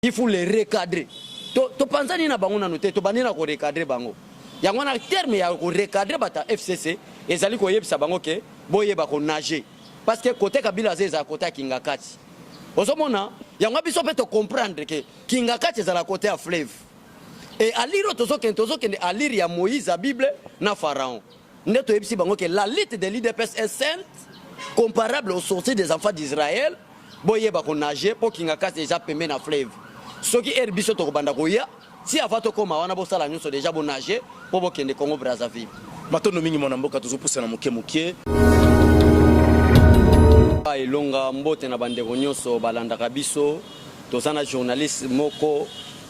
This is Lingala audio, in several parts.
Il faut les recadrer. Tu penses que na bango na noté, tu banina ko recadrer bango. Yango na terme ya ko recadrer bata FCC ezali ko yebisa bango ke boyeba ko nager. Parce que côté Kabila zeza côté Kingakati. Ozomona yango biso peut comprendre que Kingakati ezala côté à fleuve. Et à lire tozo à lire ya Moïse la Bible na Pharaon. Neto yebisi bango que la lutte de l'IDPS est sainte comparable aux sorties des enfants d'Israël. Boyeba ko nager pour Kingakati déjà pemé na fleuve. Ce qui est biso to banda goya si avant to koma wana bosala nyonso déjà bon nager pour bokende Congo Brazzaville. Matono mingi mona mboka tozo poussa na muke. Elonga mbote na bande nyonso balanda kabiso tozana journaliste moko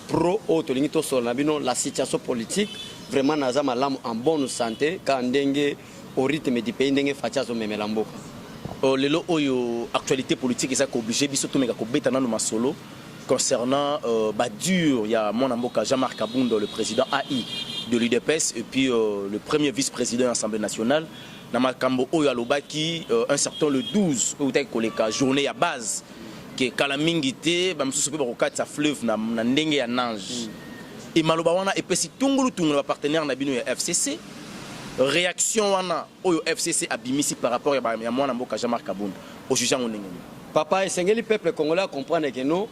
pro otolingi to sola bino la situation politique vraiment naza malamu en bonne santé ka ndenge au rythme du pays ndenge fachazo memela mboka. Lelo oyo actualité politique eza ko obligé biso to meka ko beta nanu masolo concernant dur, il y a mon amboka Jean-Marc Kabundo, le président AI de l'UDPS, et puis le premier vice-président de l'Assemblée nationale, Namakambo Oyalobaki, un certain le 12, où la journée à base, que Kalamingité, sa fleuve, na ndenge ya nange. Et Malobawana, et puis si Tungulu Tungulu, partenaire Nabino FCC, réaction wana Oyo FCC abimisi par rapport à mon amboka Jean-Marc Kabundo, au juge en Papa, et le peuple congolais comprendre que nous,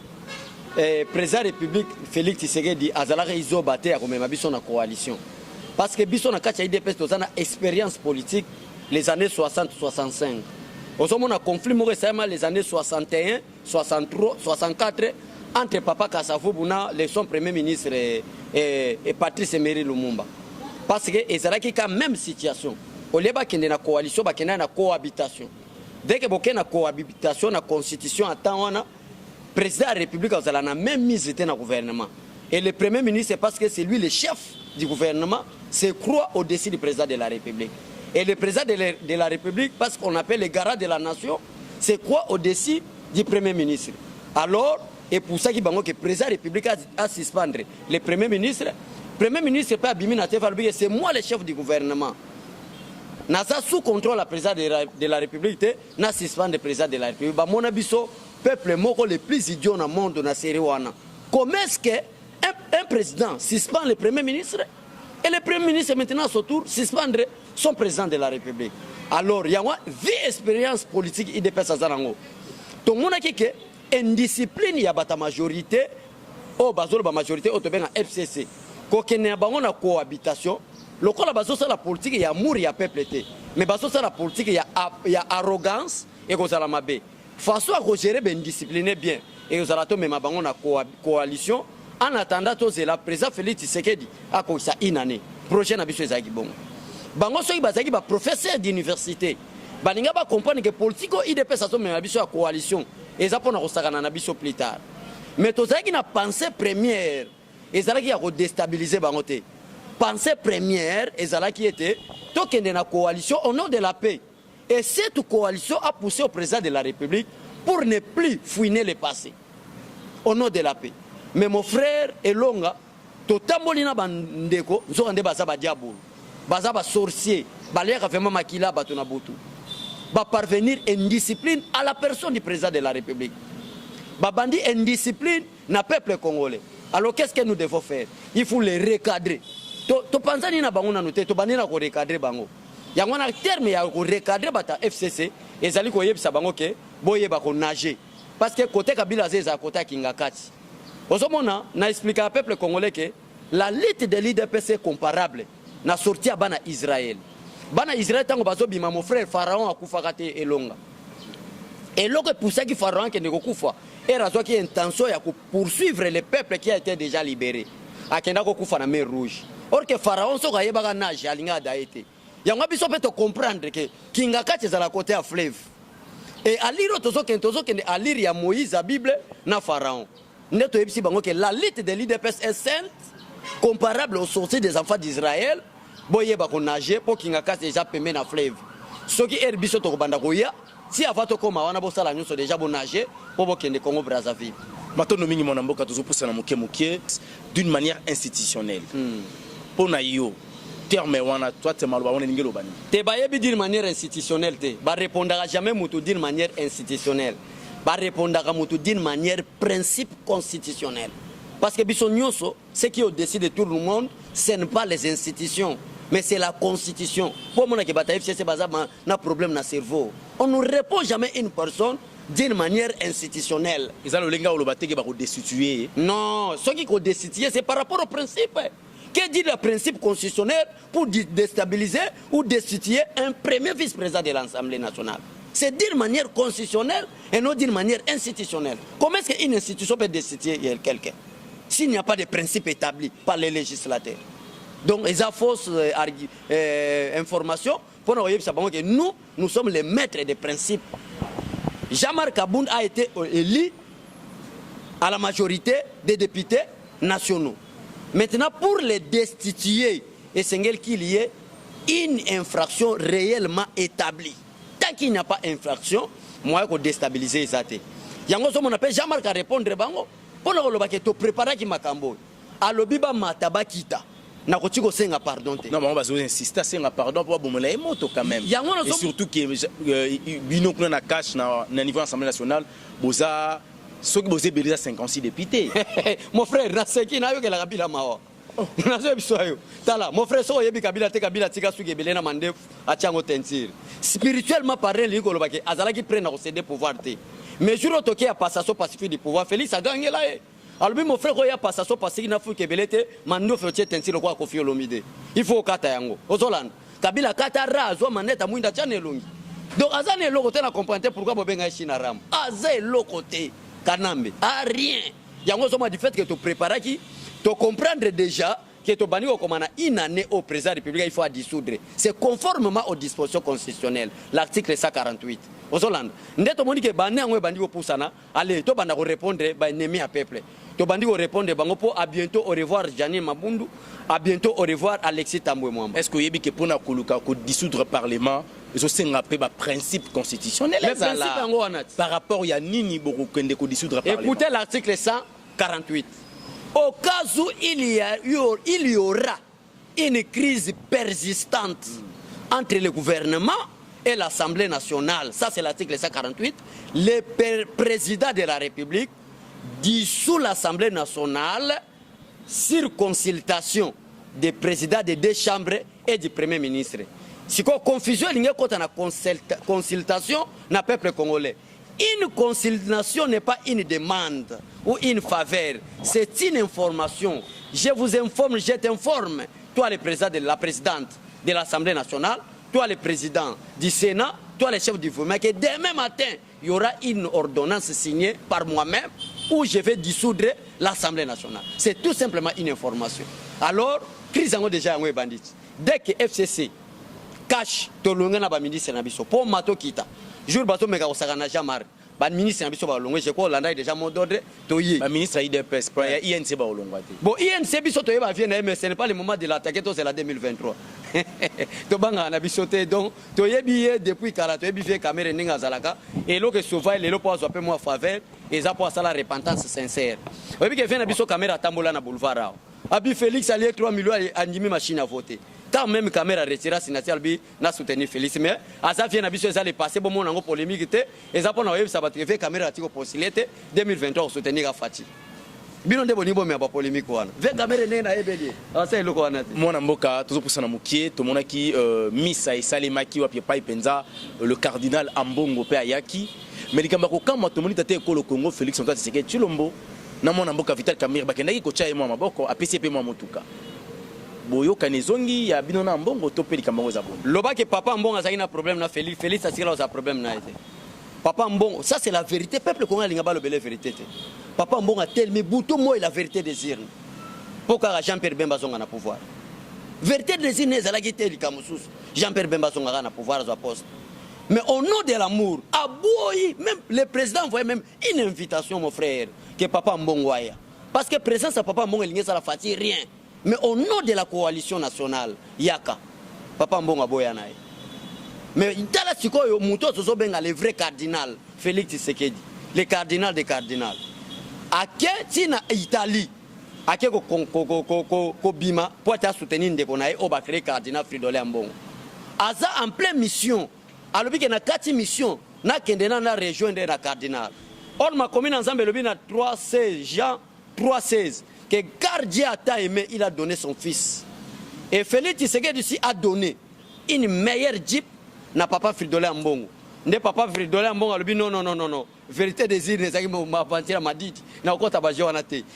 président de la République Félix Tshisekedi azalaka izobate ya komema biso na coalition parce que biso na kati ya IDPS tozana expérience politique les années 60-65 ozomona conflit moko esalema les années 61 63 64 entre Papa Kasavubu na son premier ministre et Patrice Emery Lumumba parce que ezalaki ka même situation olie bakende na coalition bakende na cohabitation dès que bokende na cohabitation na constitution ata wana président de la République a la même mise dans le gouvernement. Et le Premier ministre, c'est parce que c'est lui le chef du gouvernement, se croit au-dessus du président de la République. Et le président de la République, parce qu'on appelle le garant de la nation, se croit au-dessus du Premier ministre. Alors, et pour ça que le président de la République a suspendu le Premier ministre peut abîmer c'est moi le chef du gouvernement. Nasa sous contrôle la président de la République, n'a suspendu le président de la République. Mon abisso, peuple moko le plus idiot dans le monde na série wana. Comment est-ce que un président suspend le premier ministre et le premier ministre maintenant à son tour suspendre son président de la République? Alors il y a une vie expérience politique IDPS azarango. Tout le monde a dit que indiscipline y a bata majorité au bazolo ba majorité au tobenga FCC. Ko kene bango na cohabitation, lokola bazo la politique il y a amour il y a peuple té. Mais bazo la politique il y a arrogance et kozala mabe. Façon à gérer bien discipliné bien et aux alato même bango na coalition en attendant tous la président Félix Tshisekedi a comme ça une année prochaine abiso ezaki bon bango soki bazaki ba professeur d'université balinga ba comprendre que politico IDPS aso même abiso ya coalition eza pona ko sakana na biso plus tard mais tozaki na pensée première ezalaki ya ko déstabiliser bango te pensée première ezalaki était tokende na coalition au nom de la paix. Et cette coalition a poussé au président de la République pour ne plus fouiner le passé au nom de la paix. Mais mon frère Elonga, totambolina bandeko, nzokande bazaba diabolo, bazaba sorcier, baleka vraiment makila batona botu. Va parvenir indiscipline à la personne du président de la République. Babandi indiscipline na peuple congolais. Alors qu'est-ce que nous devons faire? Il faut les recadrer. To panzani na bango na noté, to banina ko recadrer bango. Yango na terme ya ko recadrer bata FCC ezali ko yebisa bango ke boyeba ko nager parce que côté Kabila zeza côté Kingakati. Ozomona na expliquer au peuple congolais que la lutte de l'IDPS est comparable na sorti à bana Israël. Bana Israël tango bazo bima mon frère Pharaon akufaka te Elonga. Elonga pour ça que Pharaon ke ndeko kufa et razo qui intention ya ko poursuivre le peuple qui a été déjà libéré. Akenda ko kufa na mer rouge. Or que Pharaon so kayeba ka nage alinga daite. Yango biso peut comprendre que Kingakati est à la côté à fleuve. Et à lire à lire ya Moïse la Bible na Pharaon. Neto yebisi bango que la lutte de l'IDPS est sainte comparable aux sorties des enfants d'Israël. Boyeba ko nager pour Kingakati déjà pemé na fleuve. Ce qui est biso to banda koya si avant to koma wana bosala nyonso déjà bon nager pour bokende Congo Brazzaville. Matono mingi mona mboka tozo poussa na muke d'une manière institutionnelle. Pour nayo terme wana toi te maloba wana ngelo bani te bayebi d'une manière institutionnelle te ba répondra jamais mutu d'une manière institutionnelle répondre d'une manière principe constitutionnel. Parce que ce qui décide de tout le monde, ce n'est pas les institutions, mais c'est la constitution. Pour moi, c'est un problème dans le cerveau. On ne répond jamais une personne d'une manière institutionnelle. Non, ce qui est destitué, c'est par rapport au principe. Que dit le principe constitutionnel pour déstabiliser ou destituer un premier vice-président de l'Assemblée nationale? C'est d'une manière constitutionnelle et non d'une manière institutionnelle. Comment est-ce qu'une institution peut destituer quelqu'un s'il n'y a pas de principe établi par les législateurs? Donc, il y a fausse information pour nous dire que nous sommes les maîtres des principes. Jean-Marc Abound a été élu à la majorité des députés nationaux. Maintenant, pour les destituer, et c'est qu'il y ait une infraction réellement établie. Tant qu'il n'y a pas d'infraction, moi, je vais déstabiliser les athées. On appelle Jean-Marc à répondre. Pour nous préparer qui m'a cambo. Alobiba mataba kita. Na kotiko senga pardon te. Non mais on va insister senga pardon pour bomela emoto quand même. Et surtout que bino kuna na cash na niveau Assemblée nationale boza ceux qui bosaient beleza 56 députés. Mon frère Raseki na yo ke la kabila mawa. Na zo bisoyo. Tala mon frère so yebi kabila te kabila tika suki belena mande achango tentir. Spirituellement parlant liko lobake azala ki prendre au céder pouvoir te. Mais jour toké a passation pacifique du pouvoir Félix a gagné là. Alors mon frère il y a passation pacifique na fuki belete mando fe tentir kwa Koffi Olomide. Il faut kata yango. Ozolanda. Kabila kata razo maneta mwinda chanelongi. Donc azane lo côté na comprendre pourquoi bobenga china ram. Azé lo côté kanambe. A rien. Yango soma du fait que tu prépares qui tu comprendre déjà que tu bani au commandant une année au président de la République il faut dissoudre. C'est conformément aux dispositions constitutionnelles. L'article 148. Ozolanda. Ndeto moni ke bani angwe bandi ko pusana. Allez, to banda ko répondre ba ennemi à peuple. To bandi ko répondre bango po à bientôt au revoir Janine Mabundu. À bientôt au revoir Alexis Tambwe Mwamba. Est-ce que yebi ke pona koluka ko dissoudre parlement ils sont rappelé par principe constitutionnel par rapport à Nini Borokende ko dissoudre parlement. Écoutez l'article 148. Au cas où il y aura une crise persistante entre le gouvernement et l'Assemblée nationale, ça c'est l'article 148, le président de la République dissout l'Assemblée nationale sur consultation des présidents des deux chambres et du Premier ministre. Si quoi confusion il y a une consultation na peuple congolais. Une consultation n'est pas une demande ou une faveur, c'est une information. Je vous informe, je t'informe. Toi le président de la présidente de l'Assemblée nationale, toi le président du Sénat, toi le chef du gouvernement, que demain matin, il y aura une ordonnance signée par moi-même où je vais dissoudre l'Assemblée nationale. C'est tout simplement une information. Alors, crise en déjà en bandit. Dès que FCC cache tolonga na ba ministre na biso pour mato kita. Jour bato meka osakana jamar. Ba ministre na biso ba longwe je ko landa déjà mon ordre toyé. Ba ministre IDPS pour INC ba olongwa te. Bon INC biso toyé ba vient mais ce n'est pas le moment de l'attaquer, c'est la 2023. To banga na biso te donc toyé billet depuis 40 toyé billet caméra ninga zalaka et lo que souvent les lo pour appeler moi faveur et ça pour ça la repentance sincère. Oui que vient na biso caméra tambola na boulevard. Abi Félix allié 3 millions animé machine à voter. Quand même caméra retirée signature bi na soutenir Félix mais asa vient na biso ça les passer bon mon polémique te et ça pour na web ça va trouver caméra tiko possibilité 2023 soutenir Fati. Bino ndebo ni bo me ba polémique wana. Ve caméra nena ebeli. Asa eloko wana te. Mwana mboka tozo pusana mukie to monaki misa et salemaki wa pai penza le cardinal Ambongo pe ayaki mais likamba ko kama to monita te ko le Congo Félix Antoine Tshisekedi Tshilombo na mwana mboka Vital Kamerhe bakendaki ko cha emo maboko APCP mo motuka. Boyo kanezongi ya bino na Mbongo to pe likambo za bon. Loba que papa Mbongo azaki na problème na Félix, Félix asira za problème na été. Papa Mbongo, ça c'est la vérité, peuple congolais linga ba le belle vérité te. Papa Mbongo a tel mais bouton moi la vérité désir. Pourquoi Jean-Pierre Bemba zonga na pouvoir. Vérité désir ne zalaki te likamusus. Jean-Pierre Bemba zonga na pouvoir za poste. Mais au nom de l'amour, à Boyi, même le président envoyait même une invitation mon frère que papa Mbongo aya. Parce que présence à papa Mbongo linga ça la fatigue rien. Mais au nom de la coalition nationale, Yaka, Papa Mbongo Boyanaï. Mais dans la Sikoyo, Mouto Sosobenga, le vrai cardinal, Félix Tshisekedi, le cardinal des cardinals. À qui na Italie, à qui ko bima, pour soutenir Ndekonaï, au bakre cardinal Fridolin Mbongo. Aza en pleine mission, alors qu'il y a 4 missions, na kendena na rejoindre la cardinal. Or, ma commune ensemble, le 316, Jean 316, que gardien a aimé, il a donné son fils. Et Félix Tshisekedi aussi a donné une meilleure Jeep na papa Fridolin Mbongo. Ne papa Fridolin Mbongo a dit non. Vérité des îles, m'a aventure m'a dit.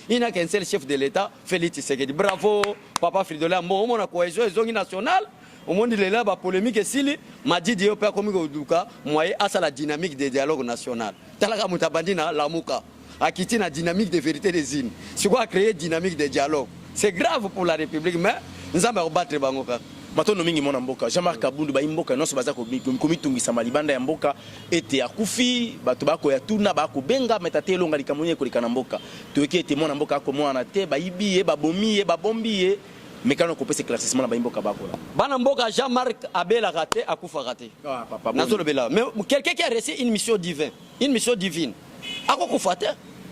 Il n'a qu'un seul chef de l'État, Félix Tshisekedi. Bravo, papa Fridolin Mbongo. On a cohésion nationale. Au monde il est là, polémique et s'il m'a dit Dieu peut comme Goduka, moi à la dynamique des dialogues national. Talaka mutabandina la muka. A quitté la dynamique de vérité des îles. C'est quoi créer dynamique de dialogue. C'est grave pour la République, mais nous allons battre Bangoka. Matono mingi mona mboka Jean-Marc Kabundu ba mboka non so baza ko komitungisa malibanda ya mboka ete akufi bato bako ya tuna bako benga metate longa likamunye kolika na mboka toyeki ete mona mboka ko mona te ba ibi ba bomi ba bombi mekano ko pese classement na ba mboka bako la bana mboka Jean-Marc Abela raté akufa raté papa nazolo bela mais quelqu'un qui a reçu une mission divine akufa te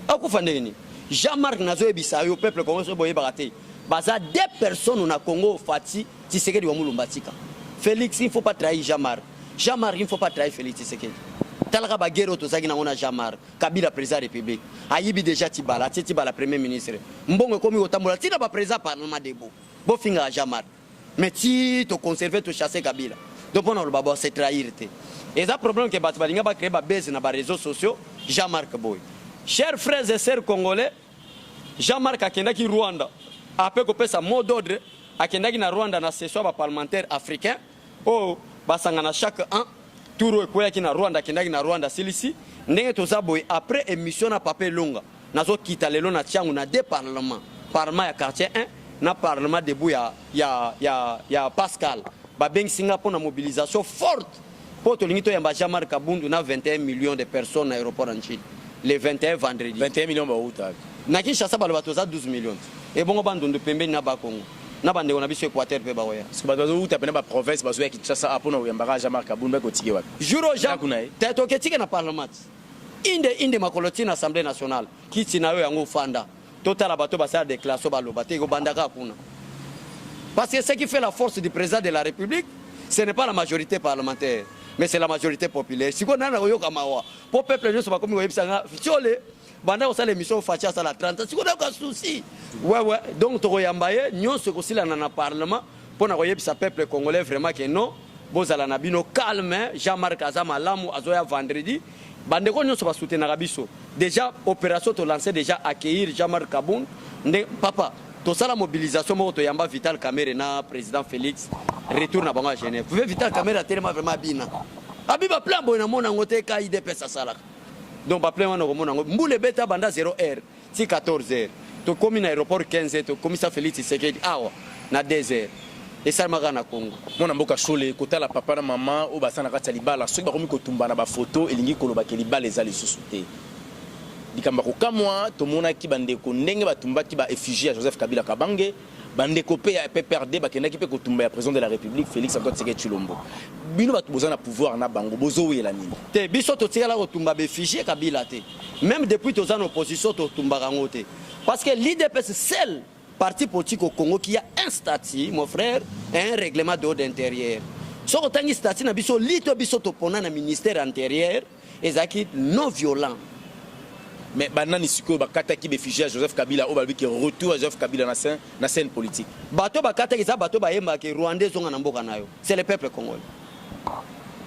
akufa ndeni Jean-Marc nazo ebisa yo peuple congolais boye baraté baza deux personnes na Congo Fati Tshisekedi wa Mulumbatika. Félix, il ne faut pas trahir Jean-Marc. Jean-Marc, il ne faut pas trahir Félix Tshisekedi. Talaka bagero to zagi na ona Jean-Marc, Kabila président de la République. Ayibi déjà Tibala, Tibala premier ministre. Mbongo komi otambola, tina ba président parlement debo. Bo finga Jean-Marc. Mais ti to conserver to chasser Kabila. Donc on a le babo c'est trahir te. Et ça problème que Batbalinga ba créer ba base na ba réseaux sociaux, Jean-Marc boy. Chers frères et sœurs congolais, Jean-Marc akenda ki Rwanda. Après qu'on passe un mot d'ordre, à Kendagi na Rwanda na session parlementaire africain, oh basangana chaque an, tour ekoya ki na Rwanda Kendagi na Rwanda silisi, ndenge toza boy après émission na papier longa, nazo kita lelo na tiangu na deux parlements, parlement ya quartier 1, na parlement debout ya Pascal, ba beng Singapour na mobilisation forte, pour to lingito ya Jean-Marc Kabundu na 21 millions de personnes à l'aéroport en Chine, les 21 vendredi. 21 millions ba uta. Na Kinshasa ba toza 12 millions. Et bon bandondo pembe na ba Congo. Na bande on a biso Équateur pe ba oya. Parce que ba dozo uta pena ba province ba zo ya Kinshasa apona oyambara Jean-Marc Kabundu ba kotike wapi. Juro Jean. Tato ketike na parlement. Inde makolotina na Assemblée nationale. Kiti na yo yango fanda. Total bato ba sa déclaration ba loba te go bandaka kuna. Parce que ce qui fait la force du président de la République, ce n'est pas la majorité parlementaire, mais c'est la majorité populaire. Si on a na yo kamawa, pour peuple nous ba komi websanga fiole. Banda osala émission facha sala 30 si kuna ka souci ouais donc to yambaye nyonso ko sila na parlement pona ko yebisa peuple congolais vraiment que non bozala na bino calme Jean-Marc Azama lamu azoya vendredi bande ko nyonso ba soutenir biso déjà opération to lancer déjà accueillir Jean-Marc Kabund nde papa to sala mobilisation mo to yamba Vital Kamerhe na président Félix retour na bango à Genève Vital Kamerhe tellement vraiment bina abiba plan boy na mona ngote ka IDPS sala. Donc, je vais vous dire que Mboule Beta banda 0h, si 14h. Tu commis à l'aéroport 15h, tu commis à Félix Tshisekedi, na 2h. Et ça m'a gagné Congo. Mon amboka chole, kota la papa na maman, au bassin na kati libala, ceux qui ont mis kotumba na ba photo, et lingi koloba ke libala les ali sous-souté. Dikamba ko kamwa, to mona ki bande ko ndenge batumba ki ba effigie à Joseph Kabila Kabange. Bande copé à PPRD bakenda ki pe kotumba ya président de la République Félix Antoine Tshisekedi Tshilombo. Bino bat bozana pouvoir na bango bozo yela nini. Te biso to tika la kotumba be fichier Kabila te. Même depuis to en opposition to tumba rango te. Parce que l'IDPS seul parti politique au Congo qui a un statut mon frère, un règlement d'ordre intérieur. So ko tangi statut na biso lito biso to pona na ministère intérieur ezaki non violent. Mais banani siko bakata ki befigie à Joseph Kabila au balbi qui retour à Joseph Kabila na scène politique. Bato bakata ki za bato ba yemba ke Rwandais zonga na mboka nayo. C'est le peuple congolais.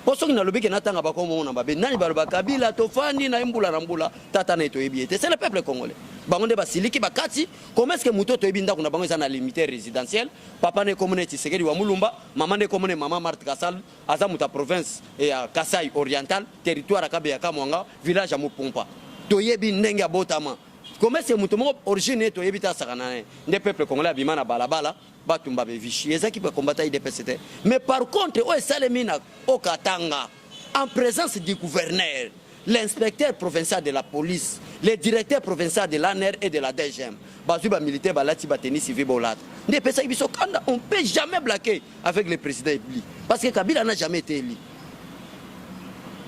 Poso ki na lobi ke natanga ba komo na babe nani ba Kabila to fandi na mbula rambula tata na to yebiete. C'est le peuple congolais. Bangonde ba siliki bakati comment est-ce que muto to yebinda kuna bango na limité résidentiel papa ne komone Tshisekedi wa Mulumba maman ne komone maman Marthe Kassal azamuta province et à Kasai oriental territoire akabe ya Kamwanga village à Mupumpa. Toyebi ndenge botama comment c'est muto mo origine toyebi ta sakana ne peuple congolais bimana balabala batumba be vichy ezaki ba combattre IDPS mais par contre o salemina au Katanga en présence du gouverneur l'inspecteur provincial de la police le directeur provincial de l'ANR et de la DGM bazuba militaire balati bateni civil bolat ne pesa biso kanda on peut jamais blaguer avec le président Ibli parce que Kabila n'a jamais été élu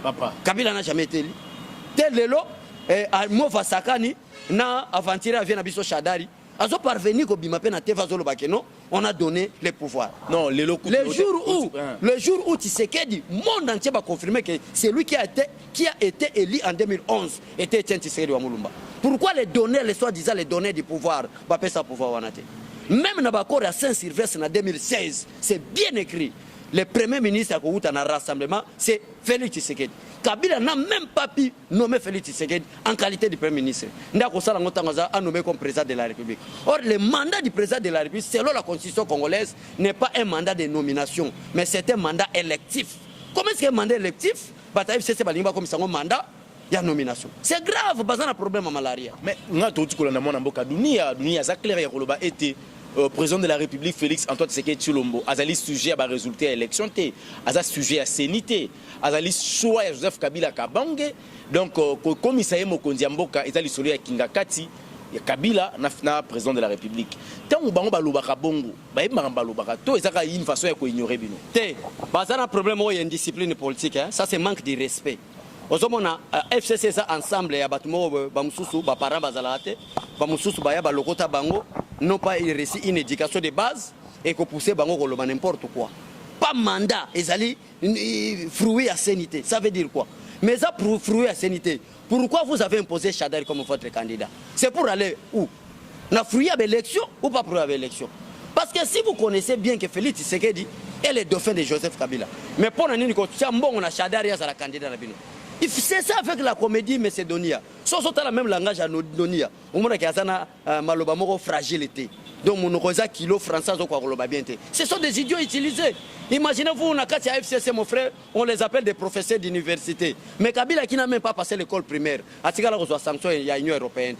papa Kabila n'a jamais été élu tel lelo Mova Sakani na aventure vient na biso Shadari azo parvenir ko bima pe na TV azolo bakeno, on a donné les pouvoirs. Non, le jour où Tshisekedi, monde entier va confirmer que c'est lui qui a été élu en 2011 était Etienne Tshisekedi wa Mulumba. Pourquoi les donner, les soi-disant les donner du pouvoir, va pas ça pouvoir wanate. Même dans l'accord à Saint-Sylvestre en 2016, c'est bien écrit. Le premier ministre qui a eu un rassemblement, c'est Félix Tshisekedi. Kabila n'a même pas pu nommer Félix Tshisekedi en qualité de Premier ministre. Ndako a nommé comme président de la République. Or, le mandat du président de la République, selon la constitution congolaise, n'est pas un mandat de nomination, mais c'est un mandat électif. Comment est-ce qu'un mandat électif, c'est un mandat de nomination? C'est grave, parce qu'il y a un problème à malaria. Mais, président de la République Félix Antoine Tshisekedi Tshilombo azali sujet à résultat élection té aza sujet à sénité azali choix ya Joseph Kabila Kabange donc comme Isaïe Mokonzi Mboka ezali solo ya Kingakati ya Kabila na président de la République tant bango balobaka bongo ba balobaka to ezaka une façon ya ko ignorer bino té bazana problème o une discipline politique hein? Ça c'est manque de respect. Ozomona FCC ça ensemble ya batumo ba mususu ba parents bazalate ba mususu ba ya ba lokota bango n'ont pas reçu une éducation de base et que pousser bango koloba n'importe quoi. Pas mandat, ezali fruit à sénité. Ça veut dire quoi? Mais ça pour fruit à sénité. Pourquoi vous avez imposé Chadari comme votre candidat? C'est pour aller où? Na fruit à l'élection ou pas pour l'élection? Parce que si vous connaissez bien que Félix Tshisekedi est le dauphin de Joseph Kabila, mais pour nani ko tiambon on a Chadari à la candidat na bino. C'est ça avec la comédie Macédonia. Soit la même langage à Nodonia. On a qu'il y a maloba moko fragilité. Donc mon rosa kilo français au quoi bien. Ce sont des idiots utilisés. Imaginez-vous on a quatre FCC mon frère, on les appelle des professeurs d'université. Mais Kabila qui n'a même pas passé l'école primaire, a tigala reçoit sanction il y a Union européenne.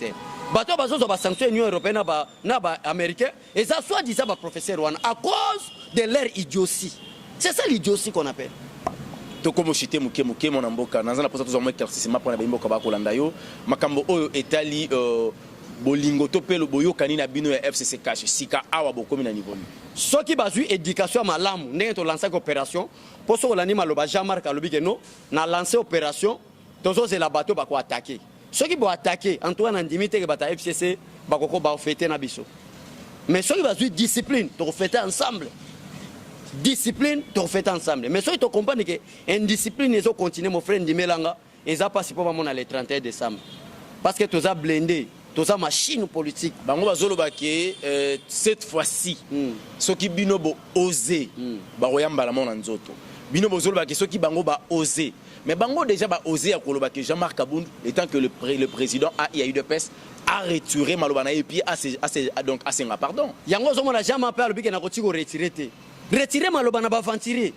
Bateau bazo ba sanction Union européenne na ba américain et ça soit disant ba professeur wana à cause de leur idiotie. C'est ça l'idiotie qu'on appelle. Tokomo chité muke mon amboka nanza na posa tozamo éclaircissement pour na bimboka ba kolanda yo makambo oyo etali bolingo to pelo boyokani na bino ya FCC cash sika awa bokomi na niveau ceux qui bazu éducation malamu ndenge to lancer opération pour so kolani maloba Jean-Marc alobi ke no na lancer opération tozo c'est la bateau ba ko attaquer ceux qui bo attaquer Antoine Andimite ke bata FCC ba koko ba fêter na biso mais ceux qui bazu discipline to fêter ensemble. Discipline, tu refais ensemble. Mais si tu comprends que indiscipline, ils ont continué, mon frère Ndimelanga, ils ont passé pour moi le 31 décembre. Parce que tu as blindé, tu as machine politique. Bango bazolo baké cette fois-ci, ceux qui binobo osé, baroyamba la mon nzoto. Binobo zolo baké ceux qui bango ba osé. Mais bango déjà ba osé à kolobaké Jean-Marc Kabound, étant que le président a UDPS a retiré malobana et puis donc a pardon. Yango zomo na jamais appelé que na kotiko retiré. Retirer Malobana Bavantiri.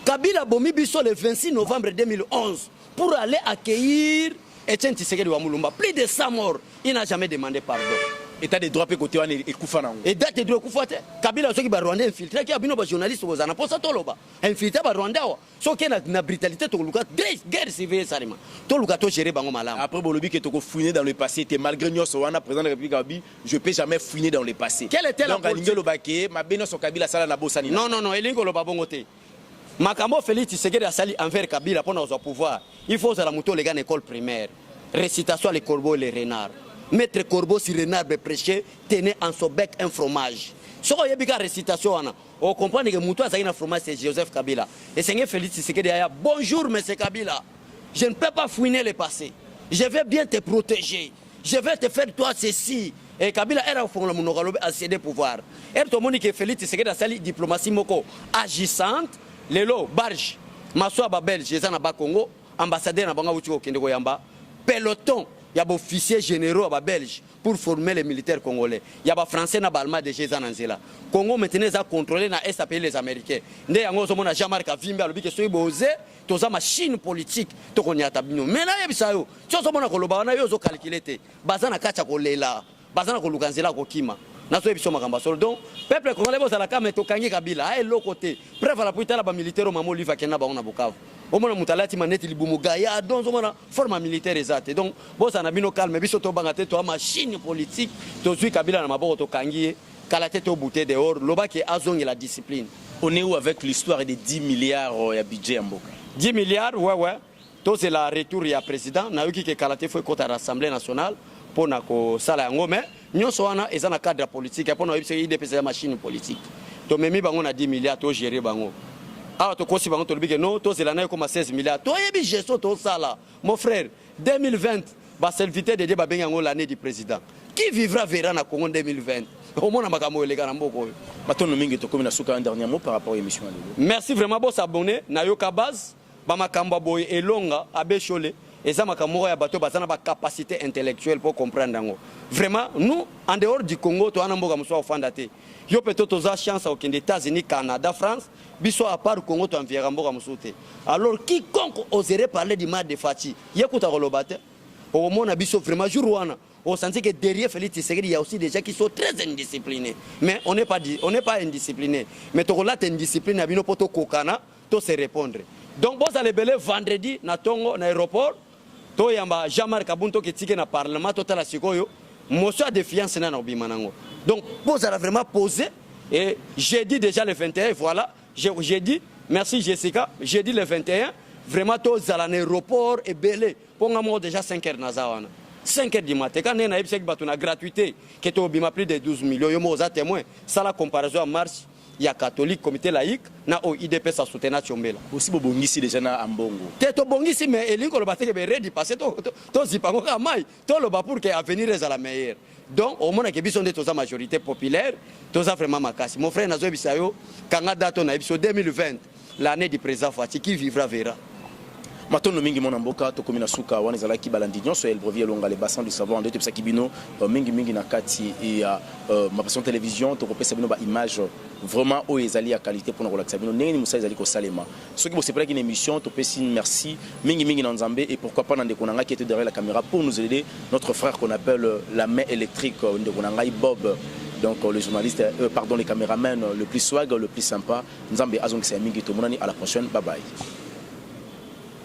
Kabila Bomi Bisso le 26 novembre 2011 pour aller accueillir Etienne Tshisekedi wa Mulumba. Plus de 100 morts. Il n'a jamais demandé pardon. État de droit côté et Koufana. Et date de droit Koufate. Kabila ceux qui va Rwanda infiltré qui a bino ba journaliste aux ana posa toloba. Infiltré ba Rwanda. So qui na brutalité to luka guerre civile salima. To luka to gérer bango malam. Après Bolobi que to fouiner dans le passé et malgré Nyos wana président de la République Abi, je peux jamais fouiner dans le passé. Quelle était la politique? Donc Lobake, ma beno so Kabila sala na bosani. Non, Elingo Lobabongote. Makambo Félix Tshisekedi a sali envers Kabila pour notre pouvoir. Il faut que la moto les gars école primaire. Récitation les corbeaux et les renards. Maître Corbeau sur renard be prêcher tenait en son bec un fromage. Ce qu'on y a bien récitation on comprend que moto a un fromage c'est Joseph Kabila. Et Seigneur Félix Tshisekedi a bonjour monsieur Kabila. Je ne peux pas fouiner le passé. Je vais bien te protéger. Je vais te faire toi ceci. Et Kabila era fond le monogalobe a cédé pouvoir. Et tout le monde que Félix Tshisekedi a sali diplomatie moko agissante. Lelo barge. Maswa ba Belge ezana ba Congo, ambassadeur na banga wuti ko kende ko yamba. Peloton il y a des officiers généraux à Belge pour former les militaires congolais. Il y a des Français et des Allemands déjà dans le Congo maintenant a contrôlé na SAP les Américains. Né yango zo mona Jean-Marc Avimbe alobi que soy bozé toza machine politique to konya tabino. Mais là yebisa yo, zo mona koloba na yo zo calculer te. Bazana kacha kolela, bazana kolukanzela ko kima. Naso ebiso makamba solo donc peuple congolais bozala ka meto kangi Kabila ay lokote. Preuve la puita la ba militaire au mamo liva kena ba ona Bukavu. Au moins mutalati maneti libumu gaya donc on forme militaire exacte donc bosa na bino calme biso to bangate to machine politique to zui Kabila na maboko to kangi kala tete au bouté dehors loba qui azongi la discipline. On est où avec l'histoire des 10 milliards ya budget en Mboka 10 milliards ouais to c'est la retour ya président na yoki ke kala te foi kota l'Assemblée nationale pour na ko sala ngo mais nyonso wana eza na cadre politique pour na yebisa IDPS ya machine politique to memi bango na 10 milliards to gérer bango alors to kosi bango to libike non to zelana comme 16 milliards to yebi gestion to sala mon frère 2020 ba serviteur de Dieu ba benga l'année du président qui vivra verra na Congo 2020 au moins na makambo eleka na mboko oyo matono mingi to comme na suka un dernier mot par rapport à l'émission. Merci vraiment bo s'abonner na yoka base ba makambo boy elonga abechole eza makambo ya bato bazana ba capacité intellectuelle pour comprendre ngo vraiment nous en dehors du Congo to ana mboka muso ofanda te yo peut-être toza chance au États-Unis Canada France biso à part Congo to enviera mboka muso te alors quiconque oserait parler du mal de Fati yekuta kolobate au mona biso vraiment jour wana on sentit que derrière Félix Tshisekedi il y a aussi des gens qui sont très indisciplinés mais on n'est pas indiscipliné mais to relate indiscipline na bino poto kokana to se répondre donc vous allez belé vendredi na tongo na aéroport to yamba Jean-Marc Kabunto qui tike na parlement total la sikoyo motion de défiance na obimanango donc vous allez vraiment poser et j'ai dit déjà le 21 voilà j'ai dit merci Jessica j'ai dit le 21 vraiment to zala na aéroport et belé ponga mo déjà 5 heures na zawana 5 heures du matin quand on a eu une gratuité qui est au bima plus de 12 millions yo mo za témoin ça la comparaison à marche il y a catholique comité laïque na o IDPS a soutenir Tchombela aussi bobongisi déjà na ambongo te to bongisi mais elingo lo bateke be ready passer to zipango ka mai to lo ba pour que avenir est à la meilleure donc au moins que biso ndeto za majorité populaire to za vraiment makasi mon frère nazo bisayo kanga dato na biso 2020 l'année du président Fati qui vivra verra. Matono mingi mona mboka to komina suka wana ezala ki balandi nyonso el brevier longa les bassins du savoir en deux tepsa kibino mingi na kati et ma passion télévision to kopesa bino ba image vraiment o ezali ya qualité pour na relaxer bino neni musa ezali ko salema ce qui vous c'est pas une émission to pesi merci mingi na nzambe et pourquoi pas ndeko nanga qui était derrière la caméra pour nous aider notre frère qu'on appelle la main électrique ndeko nanga Bob donc le journaliste pardon les caméramans le plus swag le plus sympa nzambe azongisa mingi to monani à la prochaine bye bye.